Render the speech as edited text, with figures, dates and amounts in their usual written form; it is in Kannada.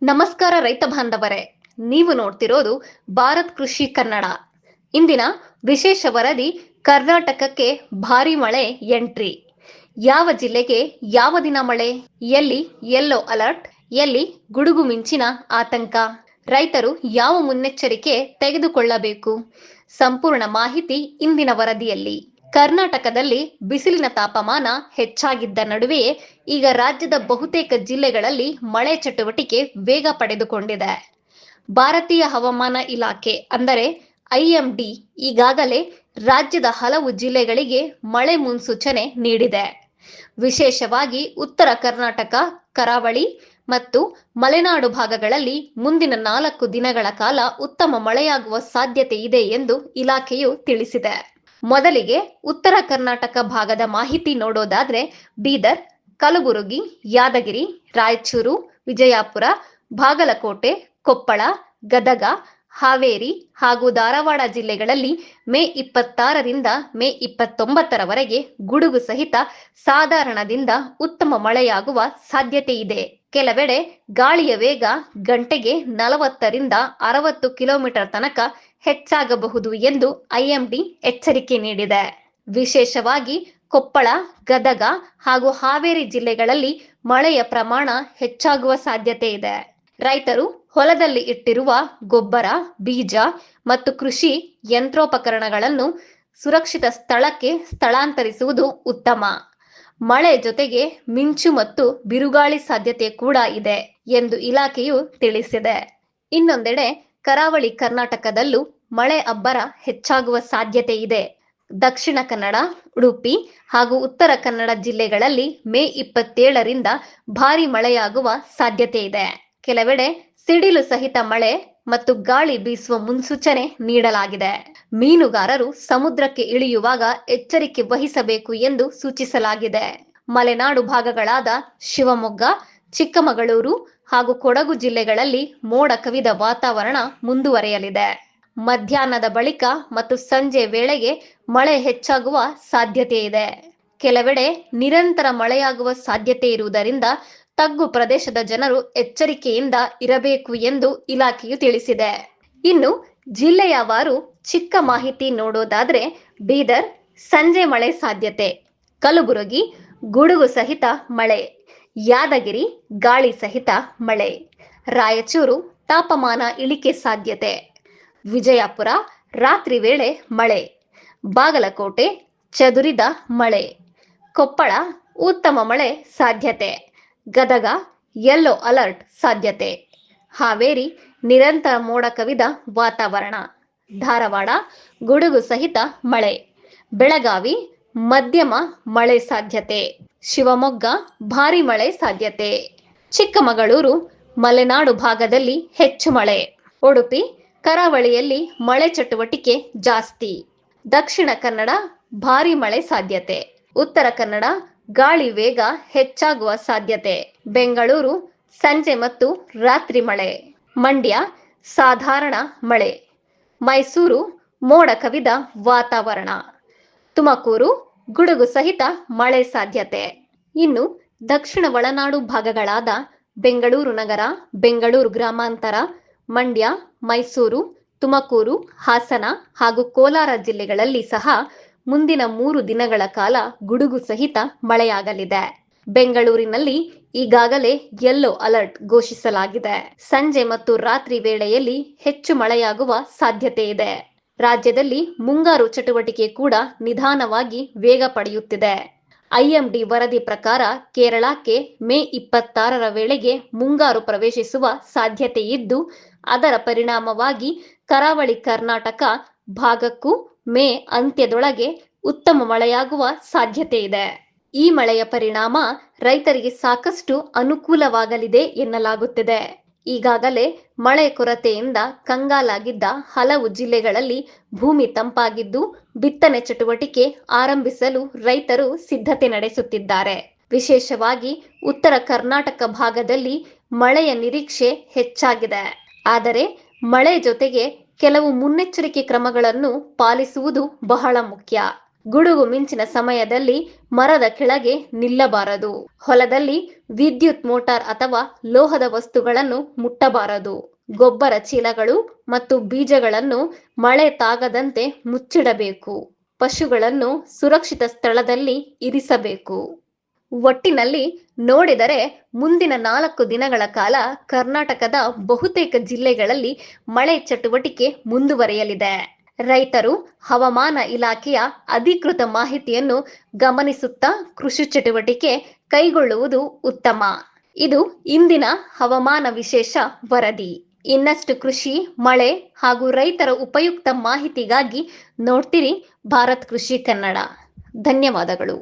ನಮಸ್ಕಾರ ರೈತ ಬಾಂಧವರೇ, ನೀವು ನೋಡ್ತಿರೋದು ಭಾರತ್ ಕೃಷಿ ಕನ್ನಡ. ಇಂದಿನ ವಿಶೇಷ ವರದಿ ಕರ್ನಾಟಕಕ್ಕೆ ಭಾರಿ ಮಳೆ ಎಂಟ್ರಿ. ಯಾವ ಜಿಲ್ಲೆಗೆ ಯಾವ ದಿನ ಮಳೆ, ಎಲ್ಲಿ ಯೆಲ್ಲೋ ಅಲರ್ಟ್, ಎಲ್ಲಿ ಗುಡುಗು ಮಿಂಚಿನ ಆತಂಕ, ರೈತರು ಯಾವ ಮುನ್ನೆಚ್ಚರಿಕೆ ತೆಗೆದುಕೊಳ್ಳಬೇಕು? ಸಂಪೂರ್ಣ ಮಾಹಿತಿ ಇಂದಿನ ವರದಿಯಲ್ಲಿ. ಕರ್ನಾಟಕದಲ್ಲಿ ಬಿಸಿಲಿನ ತಾಪಮಾನ ಹೆಚ್ಚಾಗಿದ್ದ ನಡುವೆಯೇ ಈಗ ರಾಜ್ಯದ ಬಹುತೇಕ ಜಿಲ್ಲೆಗಳಲ್ಲಿ ಮಳೆ ಚಟುವಟಿಕೆ ವೇಗ ಪಡೆದುಕೊಂಡಿದೆ. ಭಾರತೀಯ ಹವಾಮಾನ ಇಲಾಖೆ ಅಂದರೆ IMD ಈಗಾಗಲೇ ರಾಜ್ಯದ ಹಲವು ಜಿಲ್ಲೆಗಳಿಗೆ ಮಳೆ ಮುನ್ಸೂಚನೆ ನೀಡಿದೆ. ವಿಶೇಷವಾಗಿ ಉತ್ತರ ಕರ್ನಾಟಕ, ಕರಾವಳಿ ಮತ್ತು ಮಲೆನಾಡು ಭಾಗಗಳಲ್ಲಿ ಮುಂದಿನ 4 ದಿನಗಳ ಕಾಲ ಉತ್ತಮ ಮಳೆಯಾಗುವ ಸಾಧ್ಯತೆ ಇದೆ ಎಂದು ಇಲಾಖೆಯು ತಿಳಿಸಿದೆ. ಮೊದಲಿಗೆ ಉತ್ತರ ಕರ್ನಾಟಕ ಭಾಗದ ಮಾಹಿತಿ ನೋಡೋದಾದ್ರೆ ಬೀದರ್, ಕಲಬುರಗಿ, ಯಾದಗಿರಿ, ರಾಯಚೂರು, ವಿಜಯಪುರ, ಬಾಗಲಕೋಟೆ, ಕೊಪ್ಪಳ, ಗದಗ, ಹಾವೇರಿ ಹಾಗೂ ಧಾರವಾಡ ಜಿಲ್ಲೆಗಳಲ್ಲಿ ಮೇ 26ರಿಂದ ಮೇ 29ರವರೆಗೆ ಗುಡುಗು ಸಹಿತ ಸಾಧಾರಣದಿಂದ ಉತ್ತಮ ಮಳೆಯಾಗುವ ಸಾಧ್ಯತೆ ಇದೆ. ಕೆಲವೆಡೆ ಗಾಳಿಯ ವೇಗ ಗಂಟೆಗೆ 40ರಿಂದ 60 ಕಿಲೋಮೀಟರ್ ತನಕ ಹೆಚ್ಚಾಗಬಹುದು ಎಂದು IMD ಎಚ್ಚರಿಕೆ ನೀಡಿದೆ. ವಿಶೇಷವಾಗಿ ಕೊಪ್ಪಳ, ಗದಗ ಹಾಗೂ ಹಾವೇರಿ ಜಿಲ್ಲೆಗಳಲ್ಲಿ ಮಳೆಯ ಪ್ರಮಾಣ ಹೆಚ್ಚಾಗುವ ಸಾಧ್ಯತೆ ಇದೆ. ರೈತರು ಹೊಲದಲ್ಲಿ ಇಟ್ಟಿರುವ ಗೊಬ್ಬರ, ಬೀಜ ಮತ್ತು ಕೃಷಿ ಯಂತ್ರೋಪಕರಣಗಳನ್ನು ಸುರಕ್ಷಿತ ಸ್ಥಳಕ್ಕೆ ಸ್ಥಳಾಂತರಿಸುವುದು ಉತ್ತಮ. ಮಳೆ ಜೊತೆಗೆ ಮಿಂಚು ಮತ್ತು ಬಿರುಗಾಳಿ ಸಾಧ್ಯತೆ ಕೂಡ ಇದೆ ಎಂದು ಇಲಾಖೆಯು ತಿಳಿಸಿದೆ. ಇನ್ನೊಂದೆಡೆ ಕರಾವಳಿ ಕರ್ನಾಟಕದಲ್ಲೂ ಮಳೆ ಅಬ್ಬರ ಹೆಚ್ಚಾಗುವ ಸಾಧ್ಯತೆ ಇದೆ. ದಕ್ಷಿಣ ಕನ್ನಡ, ಉಡುಪಿ ಹಾಗೂ ಉತ್ತರ ಕನ್ನಡ ಜಿಲ್ಲೆಗಳಲ್ಲಿ ಮೇ 27ರಿಂದ ಭಾರಿ ಮಳೆಯಾಗುವ ಸಾಧ್ಯತೆ ಇದೆ. ಕೆಲವೆಡೆ ಸಿಡಿಲು ಸಹಿತ ಮಳೆ ಮತ್ತು ಗಾಳಿ ಬೀಸುವ ಮುನ್ಸೂಚನೆ ನೀಡಲಾಗಿದೆ. ಮೀನುಗಾರರು ಸಮುದ್ರಕ್ಕೆ ಇಳಿಯುವಾಗ ಎಚ್ಚರಿಕೆ ವಹಿಸಬೇಕು ಎಂದು ಸೂಚಿಸಲಾಗಿದೆ. ಮಲೆನಾಡು ಭಾಗಗಳಾದ ಶಿವಮೊಗ್ಗ, ಚಿಕ್ಕಮಗಳೂರು ಹಾಗೂ ಕೊಡಗು ಜಿಲ್ಲೆಗಳಲ್ಲಿ ಮೋಡ ಕವಿದ ವಾತಾವರಣ ಮುಂದುವರೆಯಲಿದೆ. ಮಧ್ಯಾಹ್ನದ ಬಳಿಕ ಮತ್ತು ಸಂಜೆ ವೇಳೆಗೆ ಮಳೆ ಹೆಚ್ಚಾಗುವ ಸಾಧ್ಯತೆ ಇದೆ. ಕೆಲವೆಡೆ ನಿರಂತರ ಮಳೆಯಾಗುವ ಸಾಧ್ಯತೆ ಇರುವುದರಿಂದ ತಗ್ಗು ಪ್ರದೇಶದ ಜನರು ಎಚ್ಚರಿಕೆಯಿಂದ ಇರಬೇಕು ಎಂದು ಇಲಾಖೆಯು ತಿಳಿಸಿದೆ. ಇನ್ನು ಜಿಲ್ಲೆಯವಾರು ಚಿಕ್ಕ ಮಾಹಿತಿ ನೋಡೋದಾದ್ರೆ ಬೀದರ್ ಸಂಜೆ ಮಳೆ ಸಾಧ್ಯತೆ, ಕಲಬುರಗಿ ಗುಡುಗು ಸಹಿತ ಮಳೆ, ಯಾದಗಿರಿ ಗಾಳಿ ಸಹಿತ ಮಳೆ, ರಾಯಚೂರು ತಾಪಮಾನ ಇಳಿಕೆ ಸಾಧ್ಯತೆ, ವಿಜಯಪುರ ರಾತ್ರಿ ವೇಳೆ ಮಳೆ, ಬಾಗಲಕೋಟೆ ಚದುರಿದ ಮಳೆ, ಕೊಪ್ಪಳ ಉತ್ತಮ ಮಳೆ ಸಾಧ್ಯತೆ, ಗದಗ ಯೆಲ್ಲೋ ಅಲರ್ಟ್ ಸಾಧ್ಯತೆ, ಹಾವೇರಿ ನಿರಂತರ ಮೋಡ ಕವಿದ ವಾತಾವರಣ, ಧಾರವಾಡ ಗುಡುಗು ಸಹಿತ ಮಳೆ, ಬೆಳಗಾವಿ ಮಧ್ಯಮ ಮಳೆ ಸಾಧ್ಯತೆ, ಶಿವಮೊಗ್ಗ ಭಾರಿ ಮಳೆ ಸಾಧ್ಯತೆ, ಚಿಕ್ಕಮಗಳೂರು ಮಲೆನಾಡು ಭಾಗದಲ್ಲಿ ಹೆಚ್ಚು ಮಳೆ, ಉಡುಪಿ ಕರಾವಳಿಯಲ್ಲಿ ಮಳೆ ಚಟುವಟಿಕೆ ಜಾಸ್ತಿ, ದಕ್ಷಿಣ ಕನ್ನಡ ಭಾರಿ ಮಳೆ ಸಾಧ್ಯತೆ, ಉತ್ತರ ಕನ್ನಡ ಗಾಳಿ ವೇಗ ಹೆಚ್ಚಾಗುವ ಸಾಧ್ಯತೆ, ಬೆಂಗಳೂರು ಸಂಜೆ ಮತ್ತು ರಾತ್ರಿ ಮಳೆ, ಮಂಡ್ಯ ಸಾಧಾರಣ ಮಳೆ, ಮೈಸೂರು ಮೋಡ ಕವಿದ ವಾತಾವರಣ, ತುಮಕೂರು ಗುಡುಗು ಸಹಿತ ಮಳೆ ಸಾಧ್ಯತೆ. ಇನ್ನು ದಕ್ಷಿಣ ಒಳನಾಡು ಭಾಗಗಳಾದ ಬೆಂಗಳೂರು ನಗರ, ಬೆಂಗಳೂರು ಗ್ರಾಮಾಂತರ, ಮಂಡ್ಯ, ಮೈಸೂರು, ತುಮಕೂರು, ಹಾಸನ ಹಾಗೂ ಕೋಲಾರ ಜಿಲ್ಲೆಗಳಲ್ಲಿ ಸಹ ಮುಂದಿನ 3 ದಿನಗಳ ಕಾಲ ಗುಡುಗು ಸಹಿತ ಮಳೆಯಾಗಲಿದೆ. ಬೆಂಗಳೂರಿನಲ್ಲಿ ಈಗಾಗಲೇ ಯೆಲ್ಲೋ ಅಲರ್ಟ್ ಘೋಷಿಸಲಾಗಿದೆ. ಸಂಜೆ ಮತ್ತು ರಾತ್ರಿ ವೇಳೆಯಲ್ಲಿ ಹೆಚ್ಚು ಮಳೆಯಾಗುವ ಸಾಧ್ಯತೆ ಇದೆ. ರಾಜ್ಯದಲ್ಲಿ ಮುಂಗಾರು ಚಟುವಟಿಕೆ ಕೂಡ ನಿಧಾನವಾಗಿ ವೇಗ ಪಡೆಯುತ್ತಿದೆ. IMD ವರದಿ ಪ್ರಕಾರ ಕೇರಳಕ್ಕೆ ಮೇ 26ರ ವೇಳೆಗೆ ಮುಂಗಾರು ಪ್ರವೇಶಿಸುವ ಸಾಧ್ಯತೆ ಇದ್ದು, ಅದರ ಪರಿಣಾಮವಾಗಿ ಕರಾವಳಿ ಕರ್ನಾಟಕ ಭಾಗಕ್ಕೂ ಮೇ ಅಂತ್ಯದೊಳಗೆ ಉತ್ತಮ ಮಳೆಯಾಗುವ ಸಾಧ್ಯತೆ ಇದೆ. ಈ ಮಳೆಯ ಪರಿಣಾಮ ರೈತರಿಗೆ ಸಾಕಷ್ಟು ಅನುಕೂಲವಾಗಲಿದೆ ಎನ್ನಲಾಗುತ್ತಿದೆ. ಈಗಾಗಲೇ ಮಳೆ ಕೊರತೆಯಿಂದ ಕಂಗಾಲಾಗಿದ್ದ ಹಲವು ಜಿಲ್ಲೆಗಳಲ್ಲಿ ಭೂಮಿ ತಂಪಾಗಿದ್ದು ಬಿತ್ತನೆ ಚಟುವಟಿಕೆ ಆರಂಭಿಸಲು ರೈತರು ಸಿದ್ಧತೆ ನಡೆಸುತ್ತಿದ್ದಾರೆ. ವಿಶೇಷವಾಗಿ ಉತ್ತರ ಕರ್ನಾಟಕ ಭಾಗದಲ್ಲಿ ಮಳೆಯ ನಿರೀಕ್ಷೆ ಹೆಚ್ಚಾಗಿದೆ. ಆದರೆ ಮಳೆ ಜೊತೆಗೆ ಕೆಲವು ಮುನ್ನೆಚ್ಚರಿಕೆ ಕ್ರಮಗಳನ್ನು ಪಾಲಿಸುವುದು ಬಹಳ ಮುಖ್ಯ. ಗುಡುಗು ಮಿಂಚಿನ ಸಮಯದಲ್ಲಿ ಮರದ ಕೆಳಗೆ ನಿಲ್ಲಬಾರದು. ಹೊಲದಲ್ಲಿ ವಿದ್ಯುತ್ ಮೋಟಾರ್ ಅಥವಾ ಲೋಹದ ವಸ್ತುಗಳನ್ನು ಮುಟ್ಟಬಾರದು. ಗೊಬ್ಬರ ಚೀಲಗಳು ಮತ್ತು ಬೀಜಗಳನ್ನು ಮಳೆ ತಾಗದಂತೆ ಮುಚ್ಚಿಡಬೇಕು. ಪಶುಗಳನ್ನು ಸುರಕ್ಷಿತ ಸ್ಥಳದಲ್ಲಿ ಇರಿಸಬೇಕು. ಒಟ್ಟಿನಲ್ಲಿ ನೋಡಿದರೆ ಮುಂದಿನ 4 ದಿನಗಳ ಕಾಲ ಕರ್ನಾಟಕದ ಬಹುತೇಕ ಜಿಲ್ಲೆಗಳಲ್ಲಿ ಮಳೆ ಚಟುವಟಿಕೆ ಮುಂದುವರಿಯಲಿದೆ. ರೈತರು ಹವಾಮಾನ ಇಲಾಖೆಯ ಅಧಿಕೃತ ಮಾಹಿತಿಯನ್ನು ಗಮನಿಸುತ್ತಾ ಕೃಷಿ ಚಟುವಟಿಕೆ ಕೈಗೊಳ್ಳುವುದು ಉತ್ತಮ. ಇದು ಇಂದಿನ ಹವಾಮಾನ ವಿಶೇಷ ವರದಿ. ಇನ್ನಷ್ಟು ಕೃಷಿ, ಮಳೆ ಹಾಗೂ ರೈತರ ಉಪಯುಕ್ತ ಮಾಹಿತಿಗಾಗಿ ನೋಡ್ತೀರಿ ಭಾರತ್ ಕೃಷಿ ಕನ್ನಡ. ಧನ್ಯವಾದಗಳು.